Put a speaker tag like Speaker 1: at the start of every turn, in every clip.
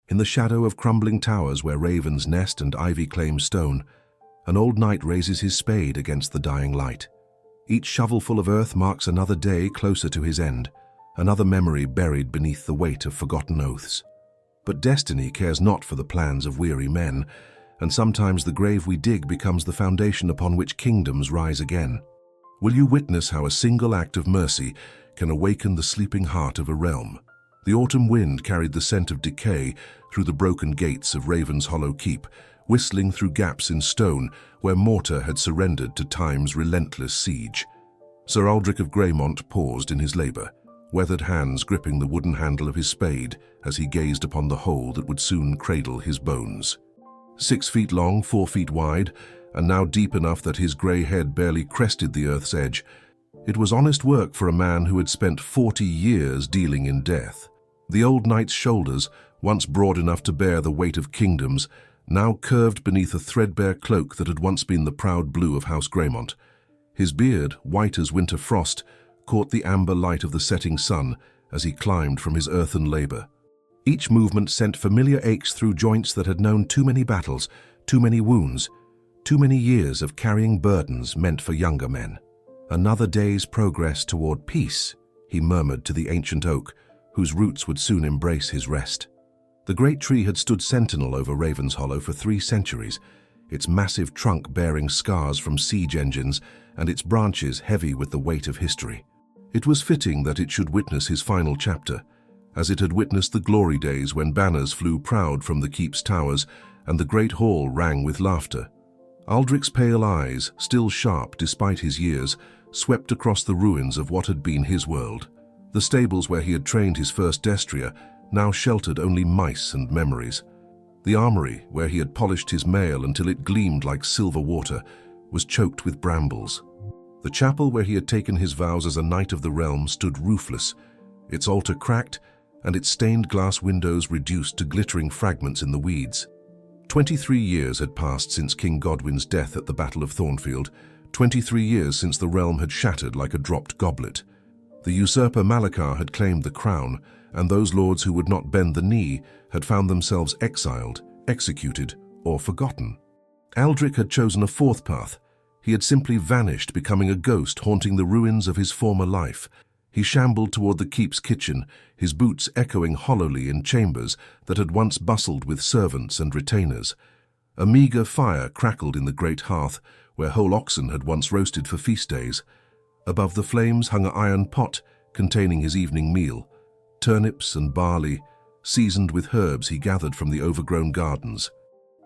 Speaker 1: In the shadow of crumbling towers where ravens nest and ivy claims stone, an old knight raises his spade against the dying light. Each shovelful of earth marks another day closer to his end, another memory buried beneath the weight of forgotten oaths. But destiny cares not for the plans of weary men, and sometimes the grave we dig becomes the foundation upon which kingdoms rise again. Will you witness how a single act of mercy can awaken the sleeping heart of a realm? The autumn wind carried the scent of decay through the broken gates of Raven's Hollow Keep, whistling through gaps in stone where mortar had surrendered to time's relentless siege. Sir Aldric of Greymont paused in his labour, weathered hands gripping the wooden handle of his spade as he gazed upon the hole that would soon cradle his bones. 6 feet long, 4 feet wide, and now deep enough that his grey head barely crested the earth's edge, it was honest work for a man who had spent 40 years dealing in death. The old knight's shoulders, once broad enough to bear the weight of kingdoms, now curved beneath a threadbare cloak that had once been the proud blue of House Greymont. His beard, white as winter frost, caught the amber light of the setting sun as he climbed from his earthen labour. Each movement sent familiar aches through joints that had known too many battles, too many wounds, too many years of carrying burdens meant for younger men. Another day's progress toward peace, he murmured to the ancient oak, whose roots would soon embrace his rest. The great tree had stood sentinel over Raven's Hollow for 3 centuries, its massive trunk bearing scars from siege engines and its branches heavy with the weight of history. It was fitting that it should witness his final chapter, as it had witnessed the glory days when banners flew proud from the keep's towers and the great hall rang with laughter. Aldric's pale eyes, still sharp despite his years, swept across the ruins of what had been his world. The stables where he had trained his first destrier now sheltered only mice and memories. The armory, where he had polished his mail until it gleamed like silver water, was choked with brambles. The chapel where he had taken his vows as a knight of the realm stood roofless, its altar cracked and its stained glass windows reduced to glittering fragments in the weeds. 23 years had passed since King Godwin's death at the Battle of Thornfield, 23 years since the realm had shattered like a dropped goblet. The usurper Malachar had claimed the crown, and those lords who would not bend the knee had found themselves exiled, executed, or forgotten. Aldric had chosen a fourth path. He had simply vanished, becoming a ghost haunting the ruins of his former life. He shambled toward the keep's kitchen, his boots echoing hollowly in chambers that had once bustled with servants and retainers. A meagre fire crackled in the great hearth, where whole oxen had once roasted for feast days. Above the flames hung an iron pot containing his evening meal, turnips and barley, seasoned with herbs he gathered from the overgrown gardens.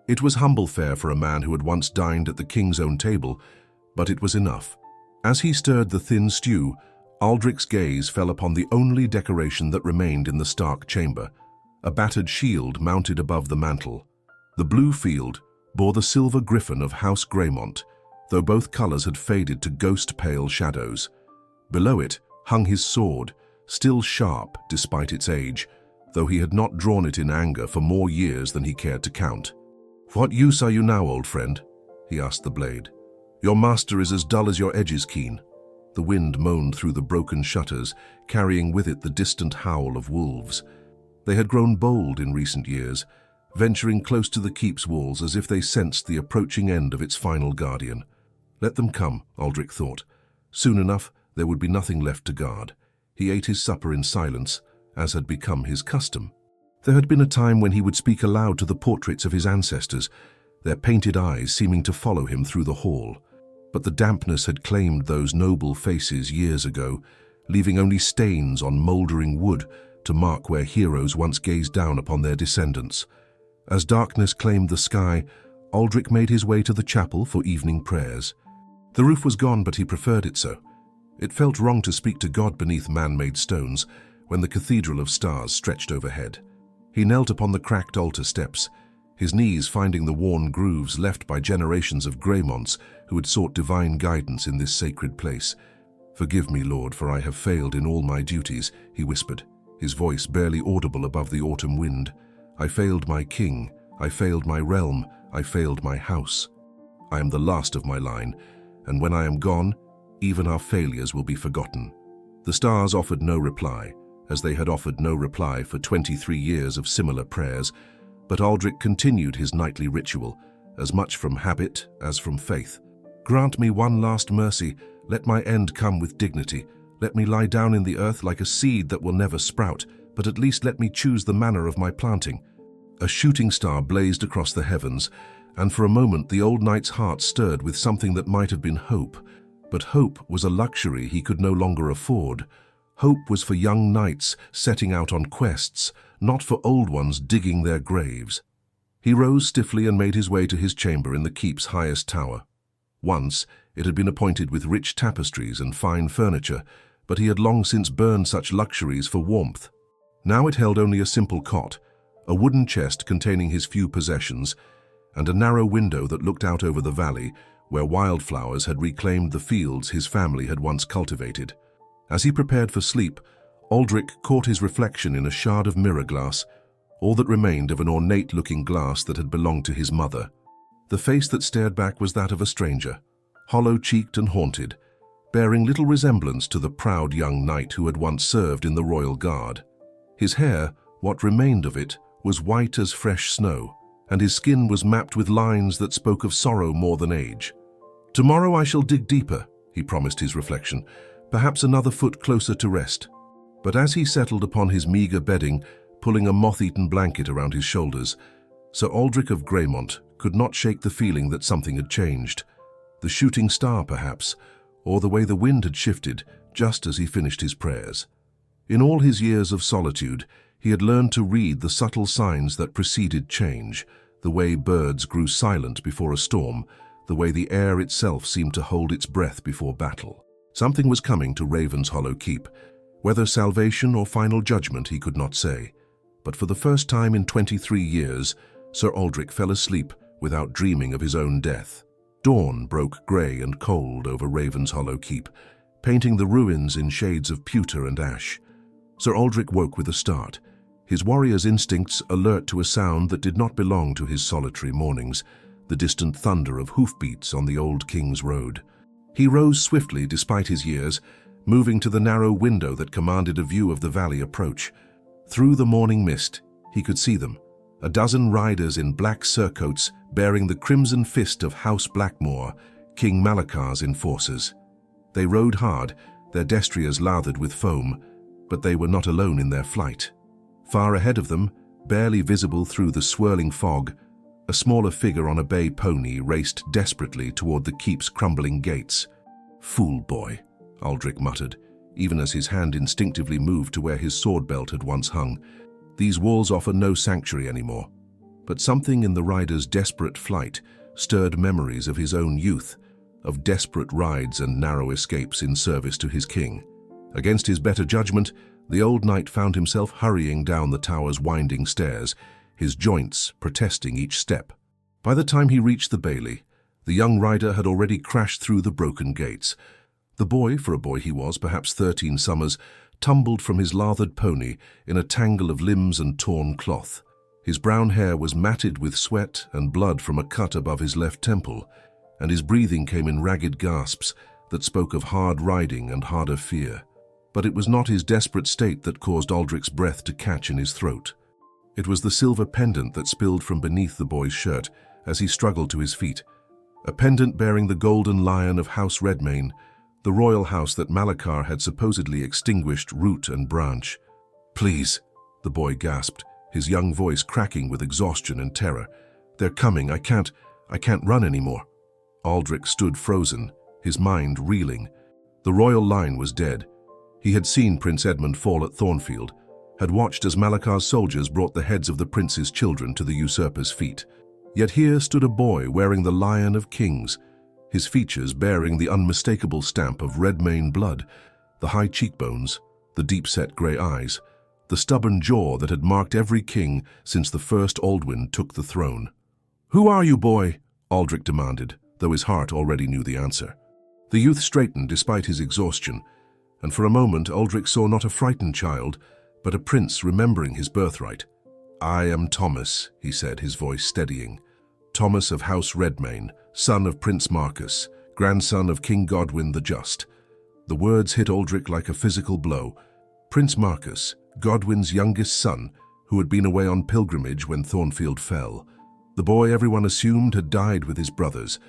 Speaker 1: It was humble fare for a man who had once dined at the king's own table, but it was enough. As he stirred the thin stew, Aldric's gaze fell upon the only decoration that remained in the stark chamber, a battered shield mounted above the mantel. The blue field bore the silver griffin of House Greymont, though both colours had faded to ghost-pale shadows. Below it hung his sword, still sharp despite its age, though he had not drawn it in anger for more years than he cared to count. "What use are you now, old friend?" he asked the blade. "Your master is as dull as your edges keen." The wind moaned through the broken shutters, carrying with it the distant howl of wolves. They had grown bold in recent years, venturing close to the keep's walls as if they sensed the approaching end of its final guardian. Let them come, Aldric thought. Soon enough, there would be nothing left to guard. He ate his supper in silence, as had become his custom. There had been a time when he would speak aloud to the portraits of his ancestors, their painted eyes seeming to follow him through the hall. But the dampness had claimed those noble faces years ago, leaving only stains on mouldering wood to mark where heroes once gazed down upon their descendants. As darkness claimed the sky, Aldric made his way to the chapel for evening prayers. The roof was gone, but he preferred it so. It felt wrong to speak to God beneath man-made stones when the cathedral of stars stretched overhead. He knelt upon the cracked altar steps, his knees finding the worn grooves left by generations of Greymonts who had sought divine guidance in this sacred place. "Forgive me, Lord, for I have failed in all my duties," he whispered, his voice barely audible above the autumn wind. "I failed my king, I failed my realm, I failed my house. I am the last of my line, and when I am gone, even our failures will be forgotten." The stars offered no reply, as they had offered no reply for 23 years of similar prayers, but Aldrich continued his nightly ritual, as much from habit as from faith. "Grant me one last mercy, let my end come with dignity. Let me lie down in the earth like a seed that will never sprout, but at least let me choose the manner of my planting." A shooting star blazed across the heavens, and for a moment the old knight's heart stirred with something that might have been hope. But hope was a luxury he could no longer afford. Hope was for young knights setting out on quests, not for old ones digging their graves. He rose stiffly and made his way to his chamber in the keep's highest tower. Once it had been appointed with rich tapestries and fine furniture, but he had long since burned such luxuries for warmth. Now it held only a simple cot, a wooden chest containing his few possessions, and a narrow window that looked out over the valley where wildflowers had reclaimed the fields his family had once cultivated. As he prepared for sleep, Aldrich caught his reflection in a shard of mirror glass, all that remained of an ornate-looking glass that had belonged to his mother. The face that stared back was that of a stranger, hollow-cheeked and haunted, bearing little resemblance to the proud young knight who had once served in the royal guard. His hair, what remained of it, was white as fresh snow, and his skin was mapped with lines that spoke of sorrow more than age. "Tomorrow I shall dig deeper," he promised his reflection, "perhaps another foot closer to rest." But as he settled upon his meagre bedding, pulling a moth-eaten blanket around his shoulders, Sir Aldrich of Greymont could not shake the feeling that something had changed. The shooting star, perhaps, or the way the wind had shifted just as he finished his prayers. In all his years of solitude, he had learned to read the subtle signs that preceded change, the way birds grew silent before a storm, the way the air itself seemed to hold its breath before battle. Something was coming to Ravenshollow Keep. Whether salvation or final judgment he could not say. But for the first time in 23 years, Sir Aldrich fell asleep without dreaming of his own death. Dawn broke grey and cold over Ravenshollow Keep, painting the ruins in shades of pewter and ash. Sir Aldrich woke with a start, his warrior's instincts alert to a sound that did not belong to his solitary mornings, the distant thunder of hoofbeats on the old King's Road. He rose swiftly despite his years, moving to the narrow window that commanded a view of the valley approach. Through the morning mist, he could see them, a dozen riders in black surcoats bearing the crimson fist of House Blackmore, King Malakar's enforcers. They rode hard, their destriers lathered with foam, but they were not alone in their flight. Far ahead of them, barely visible through the swirling fog, a smaller figure on a bay pony raced desperately toward the keep's crumbling gates. "Fool boy," Aldrich muttered, even as his hand instinctively moved to where his sword belt had once hung. "These walls offer no sanctuary anymore." But something in the rider's desperate flight stirred memories of his own youth, of desperate rides and narrow escapes in service to his king. Against his better judgment, the old knight found himself hurrying down the tower's winding stairs, his joints protesting each step. By the time he reached the bailey, the young rider had already crashed through the broken gates. The boy, for a boy he was, perhaps 13 summers, tumbled from his lathered pony in a tangle of limbs and torn cloth. His brown hair was matted with sweat and blood from a cut above his left temple, and his breathing came in ragged gasps that spoke of hard riding and harder fear. But it was not his desperate state that caused Aldrich's breath to catch in his throat. It was the silver pendant that spilled from beneath the boy's shirt as he struggled to his feet, a pendant bearing the golden lion of House Redmayne, the royal house that Malakar had supposedly extinguished root and branch. "Please," the boy gasped, his young voice cracking with exhaustion and terror. "They're coming, I can't run anymore." Aldrich stood frozen, his mind reeling. The royal line was dead. He had seen Prince Edmund fall at Thornfield, had watched as Malakar's soldiers brought the heads of the prince's children to the usurper's feet. Yet here stood a boy wearing the Lion of Kings, his features bearing the unmistakable stamp of Redmayne blood, the high cheekbones, the deep-set grey eyes, the stubborn jaw that had marked every king since the first Aldwin took the throne. "Who are you, boy?" Aldrich demanded, though his heart already knew the answer. The youth straightened despite his exhaustion, and for a moment Aldrich saw not a frightened child, but a prince remembering his birthright. "I am Thomas," he said, his voice steadying. "Thomas of House Redmayne, son of Prince Marcus, grandson of King Godwin the Just." The words hit Aldrich like a physical blow. Prince Marcus, Godwin's youngest son, who had been away on pilgrimage when Thornfield fell. The boy everyone assumed had died with his brothers.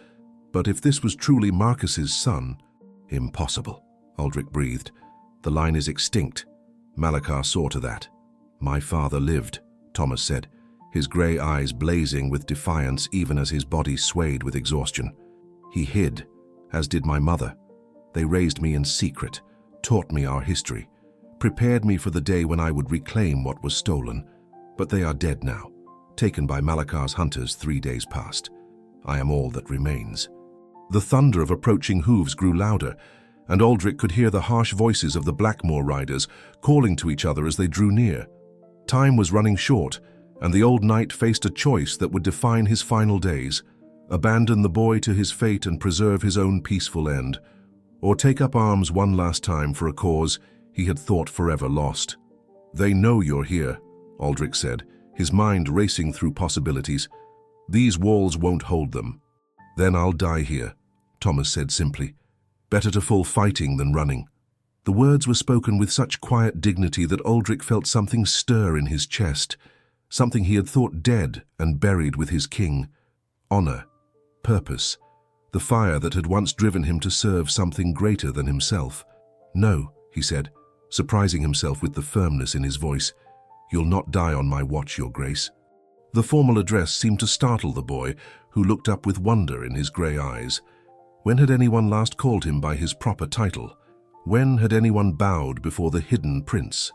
Speaker 1: But if this was truly Marcus's son... Impossible, Aldrich breathed. The line is extinct. Malachar saw to that. My father lived, Thomas said, his grey eyes blazing with defiance even as his body swayed with exhaustion. He hid, as did my mother. They raised me in secret, taught me our history, prepared me for the day when I would reclaim what was stolen. But they are dead now, taken by Malachar's hunters 3 days past. I am all that remains. The thunder of approaching hooves grew louder, and Aldrich could hear the harsh voices of the Blackmoor riders calling to each other as they drew near. Time was running short, and the old knight faced a choice that would define his final days: abandon the boy to his fate and preserve his own peaceful end, or take up arms one last time for a cause he had thought forever lost. They know you're here, Aldrich said, his mind racing through possibilities. These walls won't hold them. Then I'll die here, Thomas said simply. Better to fall fighting than running. The words were spoken with such quiet dignity that Aldrich felt something stir in his chest, something he had thought dead and buried with his king. Honor, purpose, the fire that had once driven him to serve something greater than himself. No, he said, surprising himself with the firmness in his voice. You'll not die on my watch, Your Grace. The formal address seemed to startle the boy, who looked up with wonder in his grey eyes. When had anyone last called him by his proper title? When had anyone bowed before the hidden prince?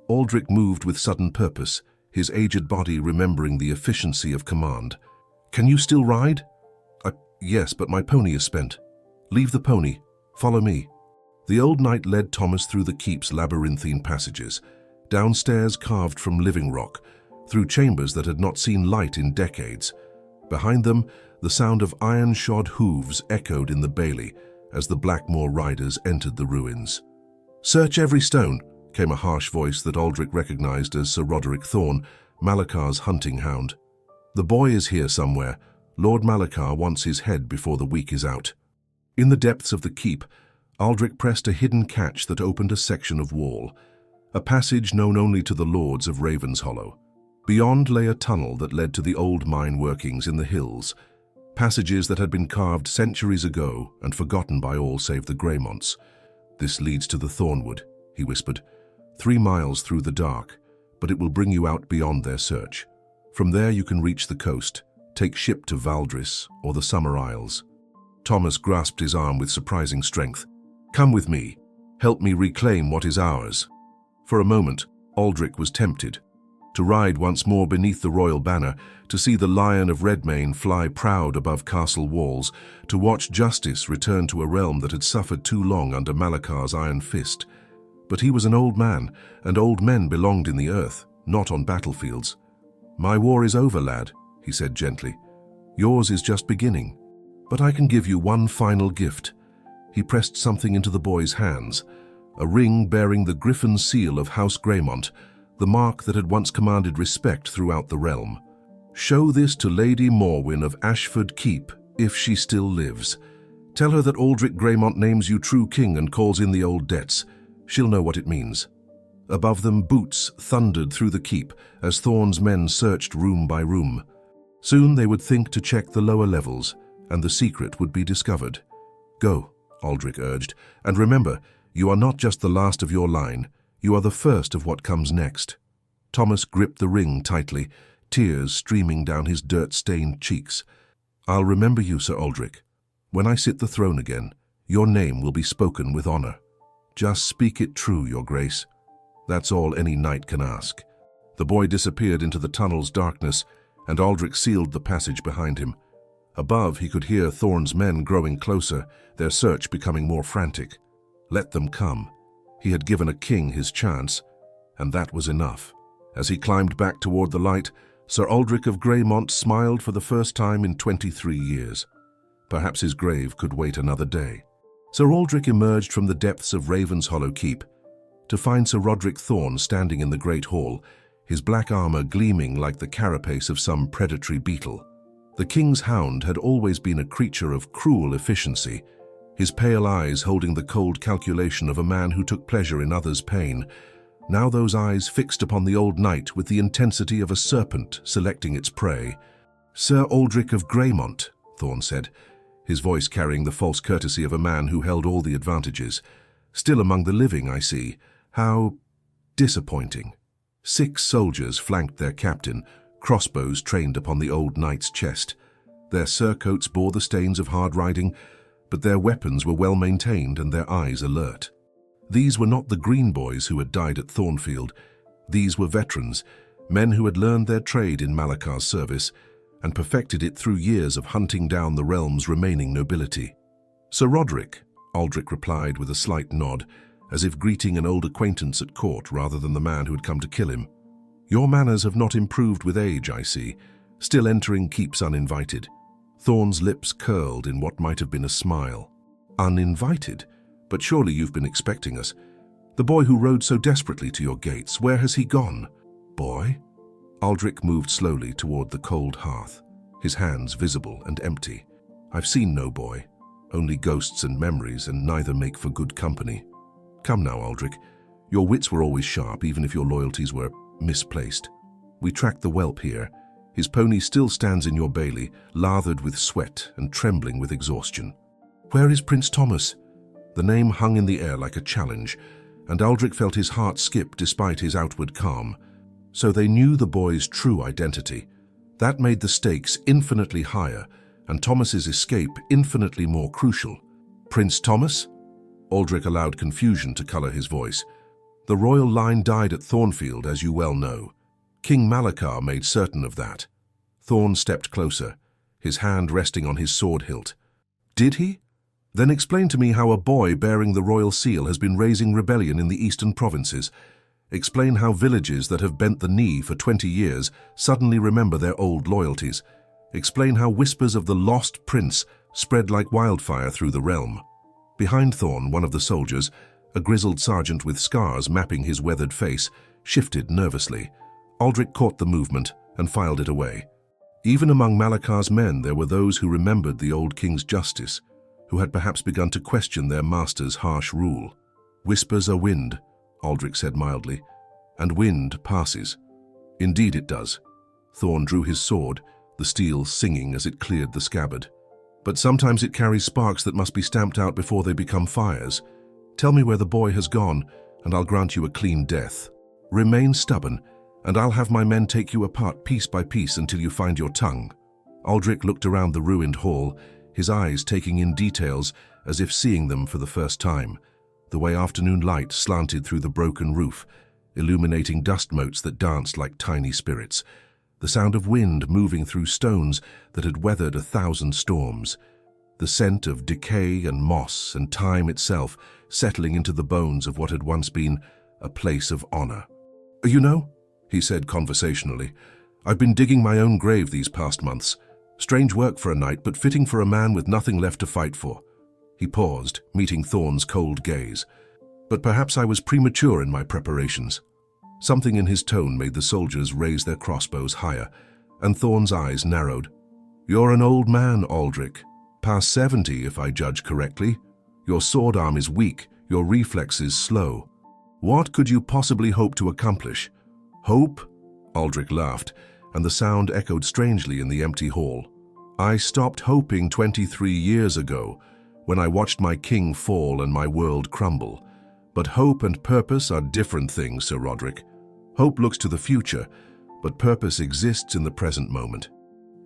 Speaker 1: Aldrich moved with sudden purpose, his aged body remembering the efficiency of command. Can you still ride? Yes, but my pony is spent. Leave the pony. Follow me. The old knight led Thomas through the keep's labyrinthine passages, downstairs carved from living rock, through chambers that had not seen light in decades. Behind them, the sound of iron-shod hooves echoed in the bailey as the Blackmoor riders entered the ruins. Search every stone, came a harsh voice that Aldrich recognized as Sir Roderick Thorne, Malachar's hunting hound. The boy is here somewhere. Lord Malachar wants his head before the week is out. In the depths of the keep, Aldrich pressed a hidden catch that opened a section of wall, a passage known only to the lords of Ravenshollow. Beyond lay a tunnel that led to the old mine workings in the hills, passages that had been carved centuries ago and forgotten by all save the Greymonts. This leads to the Thornwood, he whispered, 3 miles through the dark, but it will bring you out beyond their search. From there you can reach the coast, take ship to Valdris or the Summer Isles. Thomas grasped his arm with surprising strength. Come with me. Help me reclaim what is ours. For a moment, Aldrich was tempted to ride once more beneath the royal banner, to see the Lion of Redmayne fly proud above castle walls, to watch justice return to a realm that had suffered too long under Malachar's iron fist. But he was an old man, and old men belonged in the earth, not on battlefields. My war is over, lad, he said gently. Yours is just beginning. But I can give you one final gift. He pressed something into the boy's hands, a ring bearing the griffin seal of House Greymont, the mark that had once commanded respect throughout the realm. Show this to Lady Morwyn of Ashford Keep, if she still lives. Tell her that Aldrich Greymont names you true king and calls in the old debts. She'll know what it means. Above them, boots thundered through the keep as Thorne's men searched room by room. Soon they would think to check the lower levels, and the secret would be discovered. Go, Aldrich urged, and remember, you are not just the last of your line. You are the first of what comes next. Thomas gripped the ring tightly, tears streaming down his dirt-stained cheeks. I'll remember you, Sir Aldrich. When I sit the throne again, your name will be spoken with honor. Just speak it true, Your Grace. That's all any knight can ask. The boy disappeared into the tunnel's darkness, and Aldrich sealed the passage behind him. Above, he could hear Thorne's men growing closer, their search becoming more frantic. Let them come. He had given a king his chance, and that was enough. As he climbed back toward the light, Sir Aldrich of Greymont smiled for the first time in 23 years. Perhaps his grave could wait another day. Sir Aldrich emerged from the depths of Ravenshollow Keep to find Sir Roderick Thorne standing in the great hall, his black armor gleaming like the carapace of some predatory beetle. The king's hound had always been a creature of cruel efficiency, his pale eyes holding the cold calculation of a man who took pleasure in others' pain. now those eyes fixed upon the old knight with the intensity of a serpent selecting its prey. "Sir Aldrich of Greymont," Thorn said, his voice carrying the false courtesy of a man who held all the advantages. "Still among the living, I see. How disappointing." 6 soldiers flanked their captain, crossbows trained upon the old knight's chest. Their surcoats bore the stains of hard riding, but their weapons were well maintained and their eyes alert. These were not the green boys who had died at Thornfield. These were veterans, men who had learned their trade in Malakar's service and perfected it through years of hunting down the realm's remaining nobility. "Sir Roderick," Aldrich replied with a slight nod, as if greeting an old acquaintance at court rather than the man who had come to kill him. "Your manners have not improved with age, I see. Still entering keeps uninvited." Thorn's lips curled in what might have been a smile. "Uninvited? But surely you've been expecting us. The boy who rode so desperately to your gates, where has he gone?" "Boy?" Aldrich moved slowly toward the cold hearth, his hands visible and empty. "I've seen no boy. Only ghosts and memories, and neither make for good company. Come now, Aldrich. Your wits were always sharp, even if your loyalties were misplaced. We tracked the whelp here. His pony still stands in your bailey, lathered with sweat and trembling with exhaustion. Where is Prince Thomas?" The name hung in the air like a challenge, and Aldrich felt his heart skip despite his outward calm. So they knew the boy's true identity. That made the stakes infinitely higher, and Thomas's escape infinitely more crucial. "Prince Thomas?" Aldrich allowed confusion to color his voice. "The royal line died at Thornfield, as you well know. King Malakar made certain of that." Thorn stepped closer, his hand resting on his sword hilt. "Did he? Then explain to me how a boy bearing the royal seal has been raising rebellion in the eastern provinces. Explain how villages that have bent the knee for 20 years suddenly remember their old loyalties. Explain how whispers of the lost prince spread like wildfire through the realm." Behind Thorn, one of the soldiers, a grizzled sergeant with scars mapping his weathered face, shifted nervously. Aldrich caught the movement and filed it away. Even among Malakar's men there were those who remembered the old king's justice, who had perhaps begun to question their master's harsh rule. "Whispers are wind," Aldrich said mildly, "and wind passes." "Indeed it does." Thorn drew his sword, the steel singing as it cleared the scabbard. "But sometimes it carries sparks that must be stamped out before they become fires. Tell me where the boy has gone, and I'll grant you a clean death. Remain stubborn, and I'll have my men take you apart piece by piece until you find your tongue." Aldrich looked around the ruined hall, his eyes taking in details as if seeing them for the first time. The way afternoon light slanted through the broken roof, illuminating dust motes that danced like tiny spirits. The sound of wind moving through stones that had weathered 1,000 storms. The scent of decay and moss and time itself settling into the bones of what had once been a place of honor. "You know," he said conversationally, "I've been digging my own grave these past months. Strange work for a knight, but fitting for a man with nothing left to fight for." He paused, meeting Thorn's cold gaze. "But perhaps I was premature in my preparations." Something in his tone made the soldiers raise their crossbows higher, and Thorn's eyes narrowed. "You're an old man, Aldrich. Past 70, if I judge correctly. Your sword arm is weak, your reflexes slow. What could you possibly hope to accomplish?" "Hope?" Aldrich laughed, and the sound echoed strangely in the empty hall. "I stopped hoping 23 years ago, when I watched my king fall and my world crumble. But hope and purpose are different things, Sir Roderick. Hope looks to the future, but purpose exists in the present moment."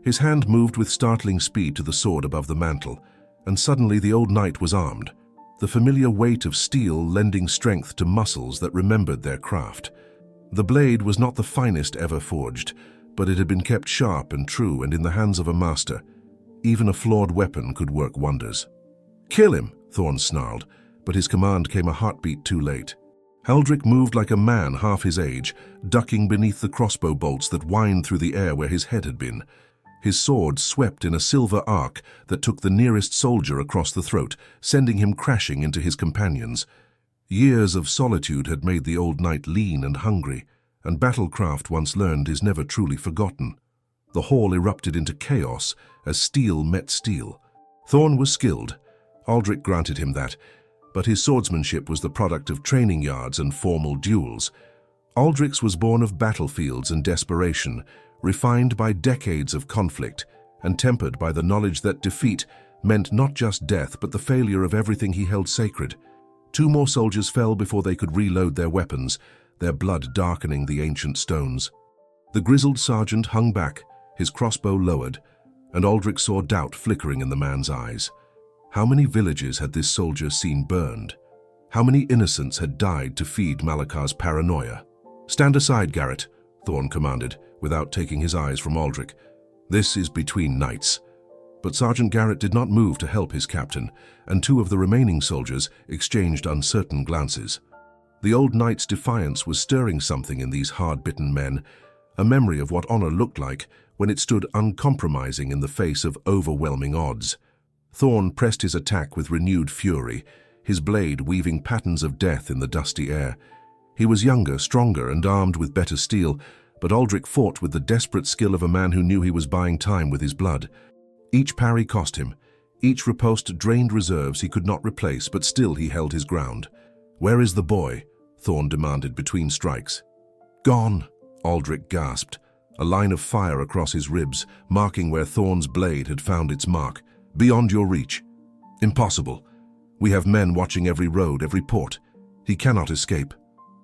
Speaker 1: His hand moved with startling speed to the sword above the mantle, and suddenly the old knight was armed, the familiar weight of steel lending strength to muscles that remembered their craft. The blade was not the finest ever forged, but it had been kept sharp and true and in the hands of a master. Even a flawed weapon could work wonders. "Kill him," Thorn snarled, but his command came a heartbeat too late. Aldrich moved like a man half his age, ducking beneath the crossbow bolts that whined through the air where his head had been. His sword swept in a silver arc that took the nearest soldier across the throat, sending him crashing into his companions. Years of solitude had made the old knight lean and hungry, and battlecraft once learned is never truly forgotten. The hall erupted into chaos as steel met steel. Thorn was skilled. Aldrich granted him that, but his swordsmanship was the product of training yards and formal duels. Aldrich was born of battlefields and desperation, refined by decades of conflict, and tempered by the knowledge that defeat meant not just death but the failure of everything he held sacred. 2 more soldiers fell before they could reload their weapons, their blood darkening the ancient stones. The grizzled sergeant hung back, his crossbow lowered, and Aldrich saw doubt flickering in the man's eyes. How many villages had this soldier seen burned? How many innocents had died to feed Malakar's paranoia? "Stand aside, Garrett," Thorn commanded, without taking his eyes from Aldrich. "This is between knights." But Sergeant Garrett did not move to help his captain, and 2 of the remaining soldiers exchanged uncertain glances. The old knight's defiance was stirring something in these hard-bitten men, a memory of what honor looked like when it stood uncompromising in the face of overwhelming odds. Thorn pressed his attack with renewed fury, his blade weaving patterns of death in the dusty air. He was younger, stronger, and armed with better steel, but Aldrich fought with the desperate skill of a man who knew he was buying time with his blood. Each parry cost him. Each riposte drained reserves he could not replace, but still he held his ground. "Where is the boy?" Thorn demanded between strikes. "Gone," Aldrich gasped, a line of fire across his ribs, marking where Thorn's blade had found its mark. "Beyond your reach." "Impossible. We have men watching every road, every port. He cannot escape."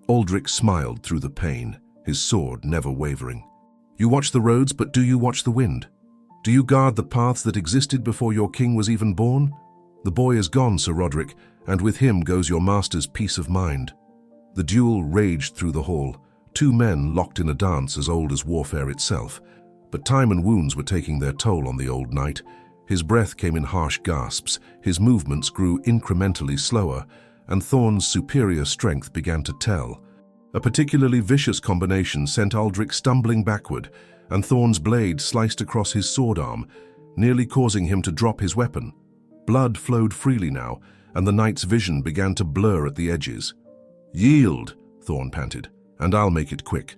Speaker 1: Aldrich smiled through the pain, his sword never wavering. "You watch the roads, but do you watch the wind? Do you guard the paths that existed before your king was even born? The boy is gone, Sir Roderick, and with him goes your master's peace of mind." The duel raged through the hall, 2 men locked in a dance as old as warfare itself. But time and wounds were taking their toll on the old knight. His breath came in harsh gasps, his movements grew incrementally slower, and Thorn's superior strength began to tell. A particularly vicious combination sent Aldrich stumbling backward, and Thorn's blade sliced across his sword arm, nearly causing him to drop his weapon. Blood flowed freely now, and the knight's vision began to blur at the edges. "Yield," Thorn panted, "and I'll make it quick."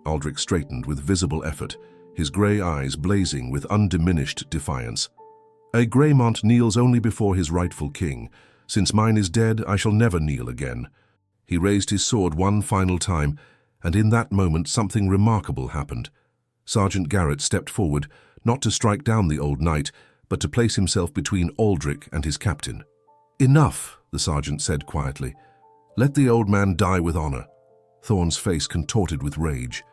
Speaker 1: Aldrich straightened with visible effort, his grey eyes blazing with undiminished defiance. "A Greymont kneels only before his rightful king. Since mine is dead, I shall never kneel again." He raised his sword one final time, and in that moment something remarkable happened. Sergeant Garrett stepped forward, not to strike down the old knight, but to place himself between Aldrich and his captain. "Enough," the sergeant said quietly. "Let the old man die with honor." Thorn's face contorted with rage.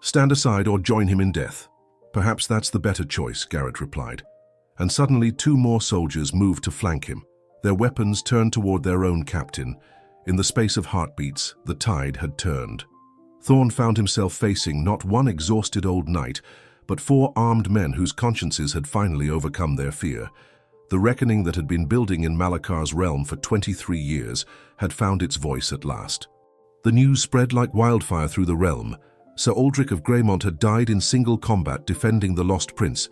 Speaker 1: "Stand aside or join him in death." "Perhaps that's the better choice," Garrett replied. And suddenly 2 more soldiers moved to flank him, their weapons turned toward their own captain. In the space of heartbeats, the tide had turned. Thorn found himself facing not one exhausted old knight, but 4 armed men whose consciences had finally overcome their fear. The reckoning that had been building in Malakar's realm for 23 years had found its voice at last. The news spread like wildfire through the realm. Sir Aldrich of Greymont had died in single combat defending the lost prince,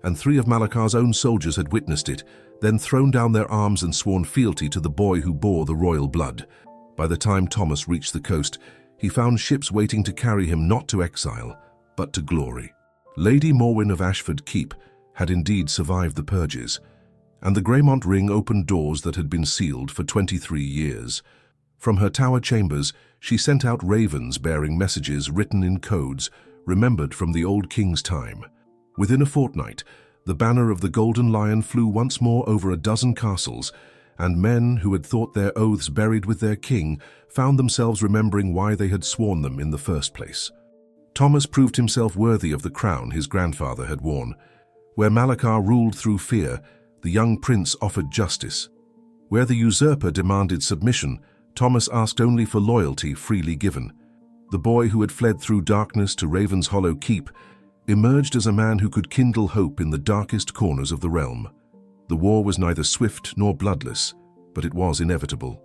Speaker 1: and 3 of Malakar's own soldiers had witnessed it, then thrown down their arms and sworn fealty to the boy who bore the royal blood. By the time Thomas reached the coast, he found ships waiting to carry him not to exile, but to glory. Lady Morwen of Ashford Keep had indeed survived the purges, and the Greymont Ring opened doors that had been sealed for 23 years. From her tower chambers, she sent out ravens bearing messages written in codes, remembered from the old king's time. Within a fortnight, the banner of the Golden Lion flew once more over a dozen castles, and men who had thought their oaths buried with their king found themselves remembering why they had sworn them in the first place. Thomas proved himself worthy of the crown his grandfather had worn. Where Malakar ruled through fear, the young prince offered justice. Where the usurper demanded submission, Thomas asked only for loyalty freely given. The boy who had fled through darkness to Raven's Hollow Keep emerged as a man who could kindle hope in the darkest corners of the realm. The war was neither swift nor bloodless, but it was inevitable.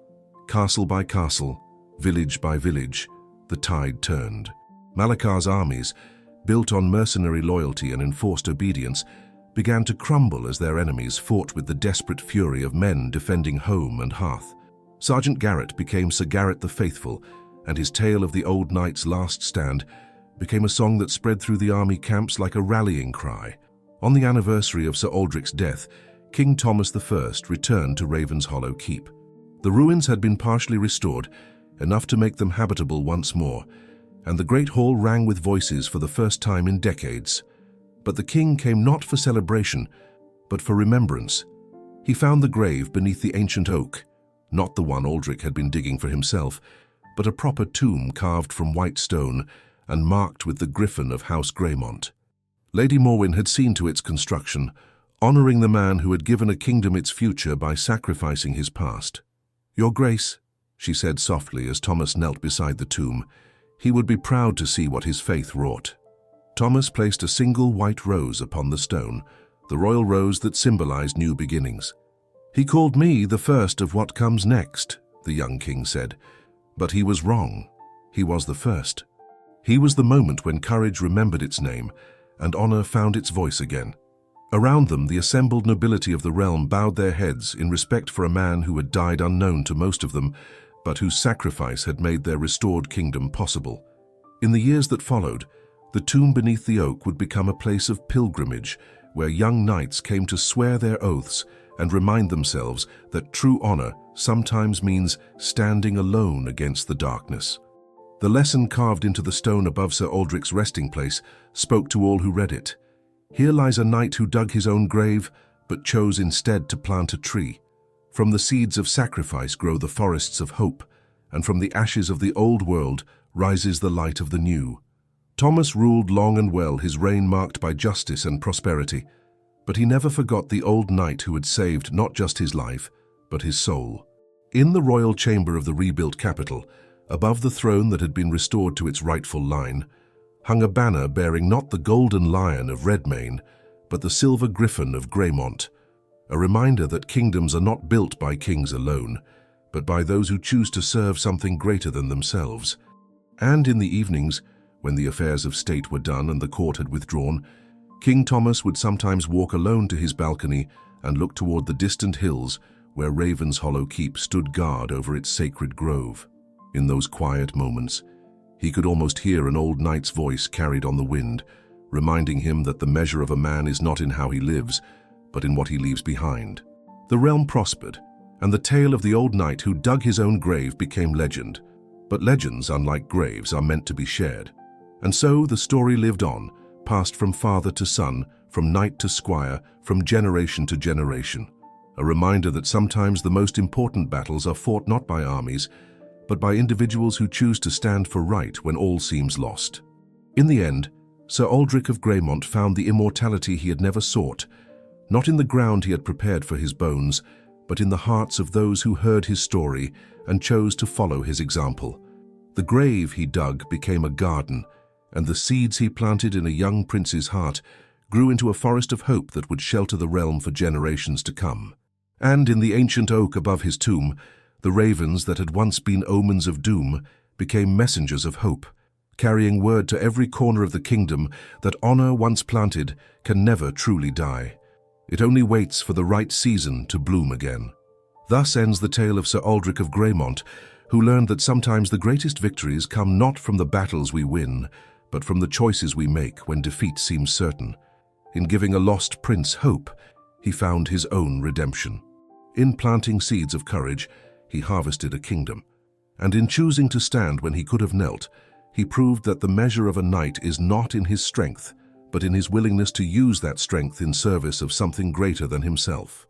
Speaker 1: Castle by castle, village by village, the tide turned. Malakar's armies, built on mercenary loyalty and enforced obedience, began to crumble as their enemies fought with the desperate fury of men defending home and hearth. Sergeant Garrett became Sir Garrett the Faithful, and his tale of the old knight's last stand became a song that spread through the army camps like a rallying cry. On the anniversary of Sir Aldrich's death, King Thomas I returned to Raven's Hollow Keep. The ruins had been partially restored, enough to make them habitable once more, and the great hall rang with voices for the first time in decades. But the king came not for celebration, but for remembrance. He found the grave beneath the ancient oak, not the one Aldrich had been digging for himself, but a proper tomb carved from white stone and marked with the griffin of House Greymont. Lady Morwen had seen to its construction, honouring the man who had given a kingdom its future by sacrificing his past. "Your Grace," she said softly as Thomas knelt beside the tomb, he would be proud to see what his faith wrought. Thomas placed a single white rose upon the stone, the royal rose that symbolized new beginnings. "He called me the first of what comes next," the young king said. But he was wrong. He was the first. He was the moment when courage remembered its name and honor found its voice again. Around them, the assembled nobility of the realm bowed their heads in respect for a man who had died unknown to most of them, but whose sacrifice had made their restored kingdom possible. In the years that followed, the tomb beneath the oak would become a place of pilgrimage where young knights came to swear their oaths and remind themselves that true honor sometimes means standing alone against the darkness. The lesson carved into the stone above Sir Aldrich's resting place spoke to all who read it. Here lies a knight who dug his own grave, but chose instead to plant a tree. From the seeds of sacrifice grow the forests of hope, and from the ashes of the old world rises the light of the new. Thomas ruled long and well, his reign marked by justice and prosperity, but he never forgot the old knight who had saved not just his life, but his soul. In the royal chamber of the rebuilt capital, above the throne that had been restored to its rightful line, hung a banner bearing not the golden lion of Redmayne, but the silver griffin of Greymont, a reminder that kingdoms are not built by kings alone, but by those who choose to serve something greater than themselves. And in the evenings, when the affairs of state were done and the court had withdrawn, King Thomas would sometimes walk alone to his balcony and look toward the distant hills where Raven's Hollow Keep stood guard over its sacred grove. In those quiet moments, he could almost hear an old knight's voice carried on the wind, reminding him that the measure of a man is not in how he lives, but in what he leaves behind. The realm prospered, and the tale of the old knight who dug his own grave became legend. But legends, unlike graves, are meant to be shared. And so the story lived on, passed from father to son, from knight to squire, from generation to generation. A reminder that sometimes the most important battles are fought not by armies, but by individuals who choose to stand for right when all seems lost. In the end, Sir Aldrich of Greymont found the immortality he had never sought, not in the ground he had prepared for his bones, but in the hearts of those who heard his story and chose to follow his example. The grave he dug became a garden, and the seeds he planted in a young prince's heart grew into a forest of hope that would shelter the realm for generations to come. And in the ancient oak above his tomb, the ravens that had once been omens of doom became messengers of hope, carrying word to every corner of the kingdom that honor once planted can never truly die. It only waits for the right season to bloom again. Thus ends the tale of Sir Aldrich of Greymont, who learned that sometimes the greatest victories come not from the battles we win, but from the choices we make when defeat seems certain. In giving a lost prince hope, he found his own redemption. In planting seeds of courage, he harvested a kingdom. And in choosing to stand when he could have knelt, he proved that the measure of a knight is not in his strength, but in his willingness to use that strength in service of something greater than himself.